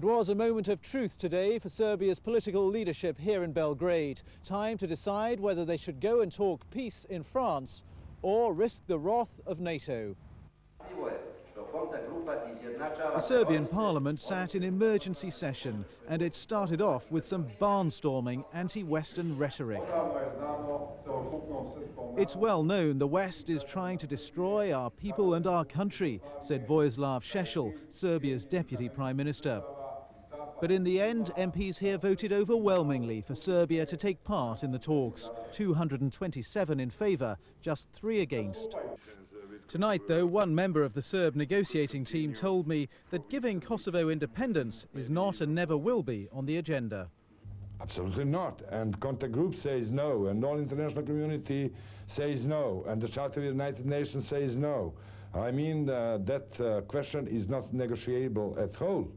It was a moment of truth today for Serbia's political leadership here in Belgrade. Time to decide whether they should go and talk peace in France or risk the wrath of NATO. The Serbian parliament sat in emergency session, and it started off with some barnstorming anti-Western rhetoric. It's well known the West is trying to destroy our people and our country, said Vojislav Šešelj, Serbia's deputy prime minister. But in the end, MPs here voted overwhelmingly for Serbia to take part in the talks. 227 in favour, just 3 against. Tonight, though, one member of the Serb negotiating team told me that giving Kosovo independence is not and never will be on the agenda. Absolutely not. And contact group says no, and all international community says no, and the Charter of the United Nations says no. I mean, that question is not negotiable at all.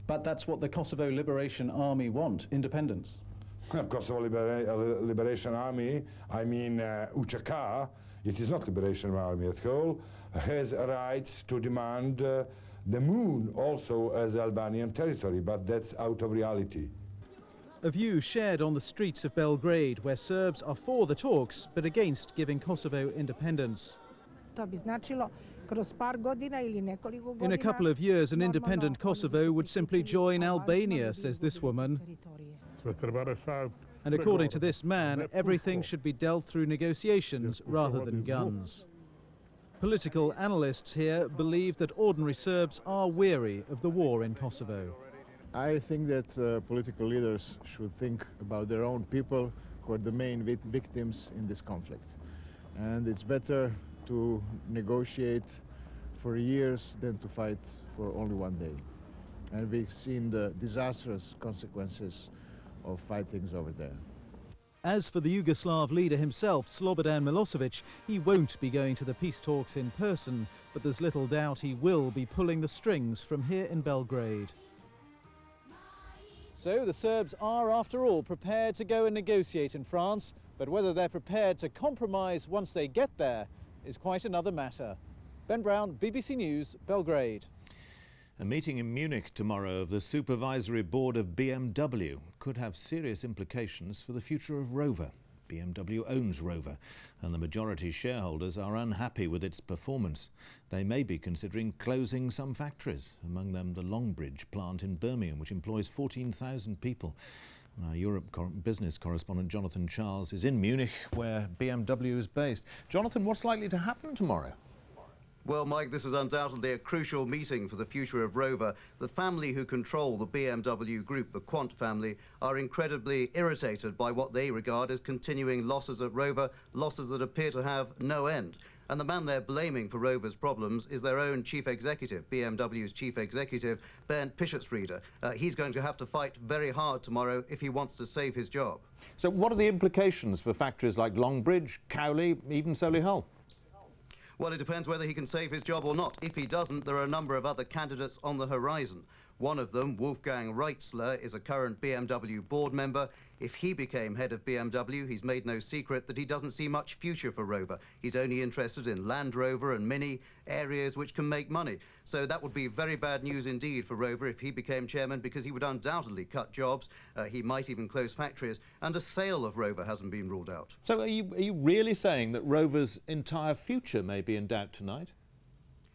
But that's what the Kosovo Liberation Army want, independence. Kosovo Liberation Army, I mean UČK, it is not Liberation Army at all, has rights to demand the moon also as Albanian territory, but that's out of reality. A view shared on the streets of Belgrade, where Serbs are for the talks but against giving Kosovo independence. In a couple of years, an independent Kosovo would simply join Albania, says this woman. And according to this man, everything should be dealt through negotiations rather than guns. Political analysts here believe that ordinary Serbs are weary of the war in Kosovo. I think that political leaders should think about their own people who are the main victims in this conflict. And it's better to negotiate for years than to fight for only one day. And we've seen the disastrous consequences of fightings over there. As for the Yugoslav leader himself, Slobodan Milosevic, he won't be going to the peace talks in person, but there's little doubt he will be pulling the strings from here in Belgrade. So the Serbs are, after all, prepared to go and negotiate in France, but whether they're prepared to compromise once they get there is quite another matter. Ben Brown, BBC News, Belgrade. A meeting in Munich tomorrow of the supervisory board of BMW could have serious implications for the future of Rover. BMW owns Rover, and the majority shareholders are unhappy with its performance. They may be considering closing some factories, among them the Longbridge plant in Birmingham, which employs 14,000 people. Our Europe business correspondent Jonathan Charles is in Munich, where BMW is based. Jonathan, what's likely to happen tomorrow? Well, Mike, this is undoubtedly a crucial meeting for the future of Rover. The family who control the BMW group, the Quant family, are incredibly irritated by what they regard as continuing losses at Rover, losses that appear to have no end. And the man they're blaming for Rover's problems is their own chief executive, BMW's chief executive, Bernd Pischetsrieder. He's going to have to fight very hard tomorrow if he wants to save his job. So what are the implications for factories like Longbridge, Cowley, even Solihull? Well, it depends whether he can save his job or not. If he doesn't, there are a number of other candidates on the horizon. One of them, Wolfgang Reitzler, is a current BMW board member. If he became head of BMW, he's made no secret that he doesn't see much future for Rover. He's only interested in Land Rover and Mini, areas which can make money. So that would be very bad news indeed for Rover if he became chairman, because he would undoubtedly cut jobs. He might even close factories. And a sale of Rover hasn't been ruled out. So are you really saying that Rover's entire future may be in doubt tonight?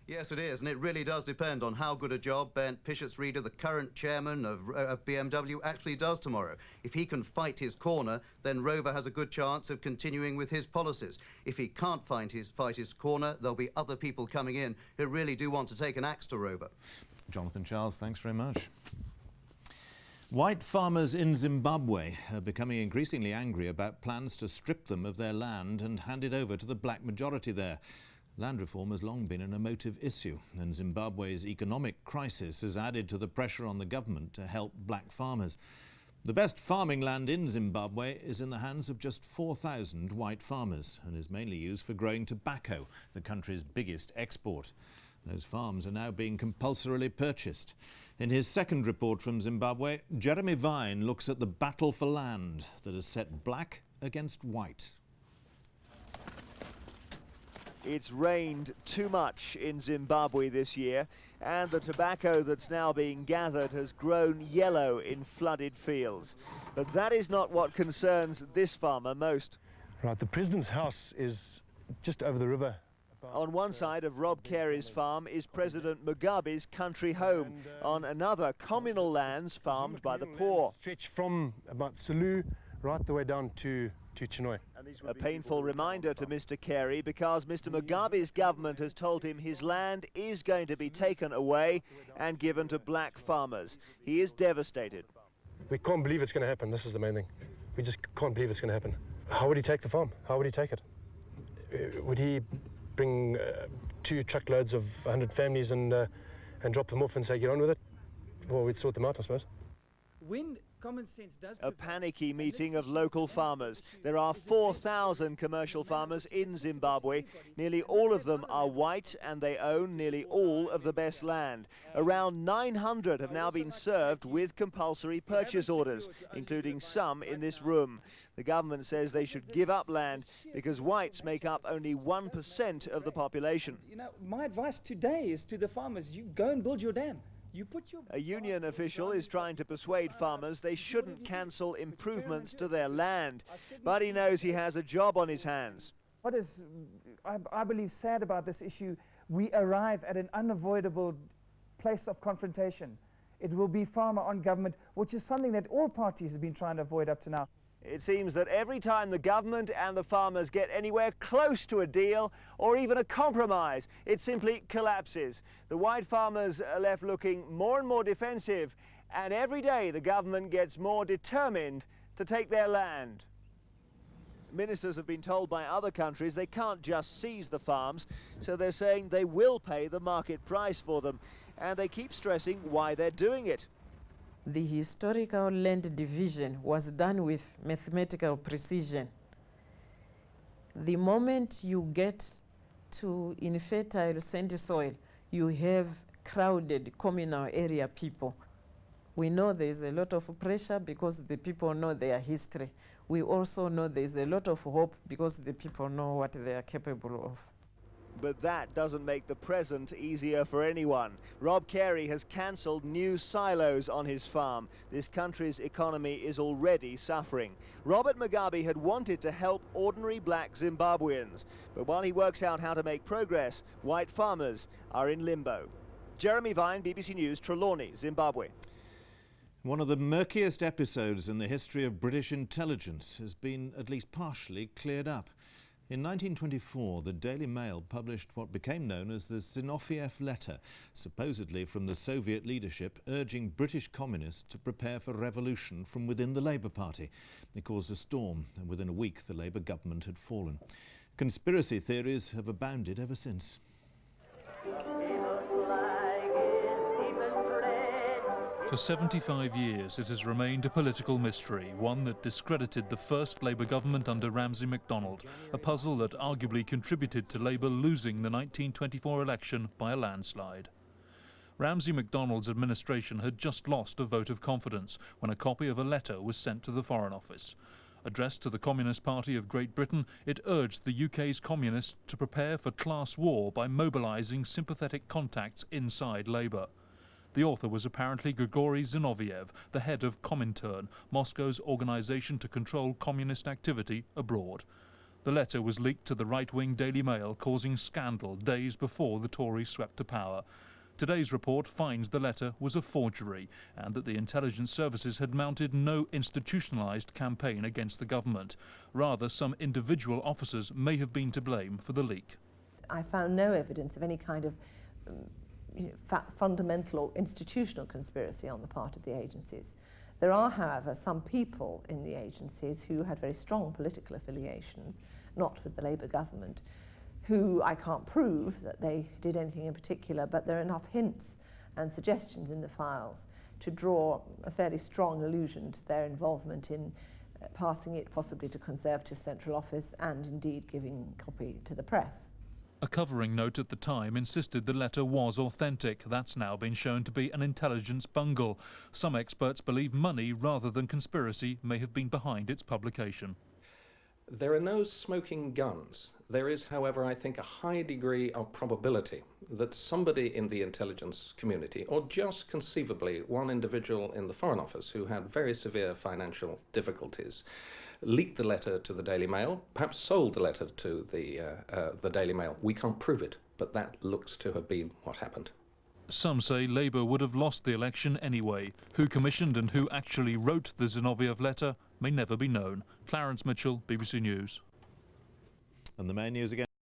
Yes, it is, and it really does depend on how good a job Bernd Pischetsrieder, the current chairman of BMW, actually does tomorrow. If he can fight his corner, then Rover has a good chance of continuing with his policies. If he can't fight his corner, there'll be other people coming in who really do want to take an axe to Rover. Jonathan Charles, thanks very much. White farmers in Zimbabwe are becoming increasingly angry about plans to strip them of their land and hand it over to the black majority there. Land reform has long been an emotive issue, and Zimbabwe's economic crisis has added to the pressure on the government to help black farmers. The best farming land in Zimbabwe is in the hands of just 4,000 white farmers and is mainly used for growing tobacco, the country's biggest export. Those farms are now being compulsorily purchased. In his second report from Zimbabwe, Jeremy Vine looks at the battle for land that has set black against white. It's rained too much in Zimbabwe this year, and the tobacco that's now being gathered has grown yellow in flooded fields. But that is not what concerns this farmer most. Right, the president's house is just over the river. On one side of Rob Carey's farm is President Mugabe's country home. On another, communal lands farmed by the poor. Stretch from about Sulu right the way down to Chinhoyi. A painful reminder to Mr. Carey because Mr. Mugabe's government has told him his land is going to be taken away and given to black farmers. He is devastated. We can't believe it's going to happen. This is the main thing. We just can't believe it's going to happen. How would he take the farm? How would he take it? Would he bring 2 truckloads of 100 families and drop them off and say, get on with it? Well, we'd sort them out, I suppose. When common sense does... A panicky meeting of local farmers. There are 4,000 commercial farmers in Zimbabwe. Nearly all of them are white and they own nearly all of the best land. Around 900 have now been served with compulsory purchase orders, including some in this room. The government says they should give up land because whites make up only 1% of the population. You know, my advice today is to the farmers, you go and build your dam. A union official is trying to persuade farmers they shouldn't cancel improvements to their land, but he knows he has a job on his hands. What is, I believe, sad about this issue, we arrive at an unavoidable place of confrontation. It will be farmer on government, which is something that all parties have been trying to avoid up to now. It seems that every time the government and the farmers get anywhere close to a deal or even a compromise, it simply collapses. The white farmers are left looking more and more defensive, and every day the government gets more determined to take their land. Ministers have been told by other countries they can't just seize the farms, so they're saying they will pay the market price for them, and they keep stressing why they're doing it. The historical land division was done with mathematical precision. The moment you get to infertile sandy soil, you have crowded communal area people. We know there's a lot of pressure because the people know their history. We also know there's a lot of hope because the people know what they are capable of. But that doesn't make the present easier for anyone. Rob Carey has cancelled new silos on his farm. This country's economy is already suffering. Robert Mugabe had wanted to help ordinary black Zimbabweans, but while he works out how to make progress, white farmers are in limbo. Jeremy Vine, BBC News, Trelawney, Zimbabwe. One of the murkiest episodes in the history of British intelligence has been at least partially cleared up. In 1924, the Daily Mail published what became known as the Zinoviev letter, supposedly from the Soviet leadership urging British communists to prepare for revolution from within the Labour Party. It caused a storm, and within a week the Labour government had fallen. Conspiracy theories have abounded ever since. For 75 years it has remained a political mystery, one that discredited the first Labour government under Ramsay MacDonald, a puzzle that arguably contributed to Labour losing the 1924 election by a landslide. Ramsay MacDonald's administration had just lost a vote of confidence when a copy of a letter was sent to the Foreign Office. Addressed to the Communist Party of Great Britain, it urged the UK's communists to prepare for class war by mobilising sympathetic contacts inside Labour. The author was apparently Grigory Zinoviev, the head of Comintern, Moscow's organisation to control communist activity abroad. The letter was leaked to the right-wing Daily Mail, causing scandal days before the Tories swept to power. Today's report finds the letter was a forgery and that the intelligence services had mounted no institutionalised campaign against the government. Rather, some individual officers may have been to blame for the leak. I found no evidence of any kind of fundamental or institutional conspiracy on the part of the agencies. There are, however, some people in the agencies who had very strong political affiliations, not with the Labour government, who I can't prove that they did anything in particular, but there are enough hints and suggestions in the files to draw a fairly strong allusion to their involvement in passing it possibly to Conservative Central Office and indeed giving copy to the press. A covering note at the time insisted the letter was authentic. That's now been shown to be an intelligence bungle. Some experts believe money rather than conspiracy may have been behind its publication. There are no smoking guns. There is, however, I think, a high degree of probability that somebody in the intelligence community, or just conceivably one individual in the Foreign Office who had very severe financial difficulties, leaked the letter to the Daily Mail, perhaps sold the letter to the Daily Mail. We can't prove it, but that looks to have been what happened. Some say Labour would have lost the election anyway. Who commissioned and who actually wrote the Zinoviev letter may never be known. Clarence Mitchell, BBC News. And the main news again.